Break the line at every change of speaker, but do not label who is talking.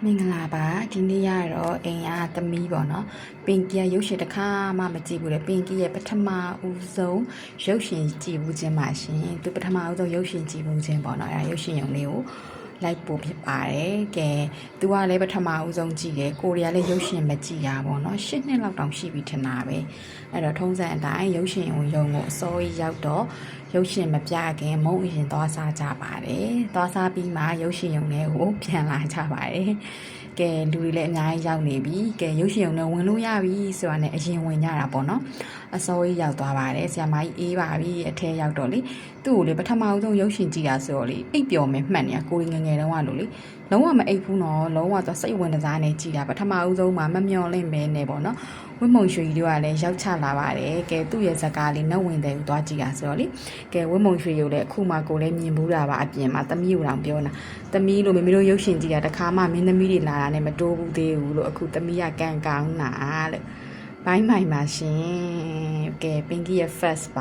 မင်္ဂလာပါဒီနေ့ရတော့အိမ်အားသမီးပေါ့နော်ပင်ကီရုပ်ရှင်တစ်ခါမှမကြည့်ဘူးလေပင်ကီရဲ့ပထမဦးဆုံးရုပ်ရှင်ကြည့်ဘူးခြင်းပါရှင်သူပထမဦးဆုံးရုပ်ရှင်ကြည့်ဘူးခြင်းပေါ့နော်အဲရုပ်ရှင်ရုံလေးကိုလိုက်ပို့ဖြစ်ပါတယ်ကဲသူကလည်းပထမဦးဆုံးကြည့်တယ်ကိုရီးယားလည်းရုပ်ရှင်မကြည့်ရပါတော့၈နှစ်လောက်တောင်ရှိပြီထင်တာပဲအဲ့တော့ထုံးစံအတိုင်းရုပ်ရှင်ရုံကိုအစိုးရရောက်တော့ရုပ်ရှင်မပြခင်မုံအရင်သွားစားကြပါတယ်သွားစားပြီးမှရုပ်ရှင်ရုံကိုပြန်လာကြပါတယ်ကဲလူတွေလည်းအများကြီးရောက်နေပြီကဲရုပ်ရှင်ရုံနဲ့ဝင်လို့ရပြီဆိုတာနဲ့အရင်ဝင်ကြတာပေါ့နော်အစိုးရရောက်သွားပါတယ်ဆရာမကြီးအေးပါပြီအထဲရောက်တော့လေသူ့ကိုလေပထမဦးဆုံးရုပ်ရှင်ကြည့်ရဆိုတော့လေအိပ်ပျော်မယ်မှတ်နေရကိုငယ်ငယ်တုန်းကလို့လေလုံးဝမအိပ်ဘူးနော်လုံးဝသူစိတ်ဝင်စားနေကြည့်တာပထမဦးဆုံးမှာမမျော်လင့်ပဲနေပေါ့နော်ဝင်းမုံရွှေကြီးတို့ကလည်းရောက်ချလာပါတယ်ကဲသူ့ရဲ့ဇာတ်ကားလေးနှုတ်ဝင်တယ်ကိုသွားကြည့်ရဆိုတော့လေကဲဝင်းမုံရွှေရုပ်လည်းအခုမှကိုလည်းမြင်ဘူးတာပါအပြင်မှာသမီးကိုတောင်ပြောတာသမီးလို့မမေတို့ရုပ်ရှင်ကြည့်တာတခါမှမင်းသမီးတွေလာတာနဲ့မတိုးဘူးသေးဘူးလို့အခုသမီးကကန်ကောင်းတာလို့ဘိုင်းမိုင်ပါရှင်ကဲပင်ကီရဲ့ first ပါ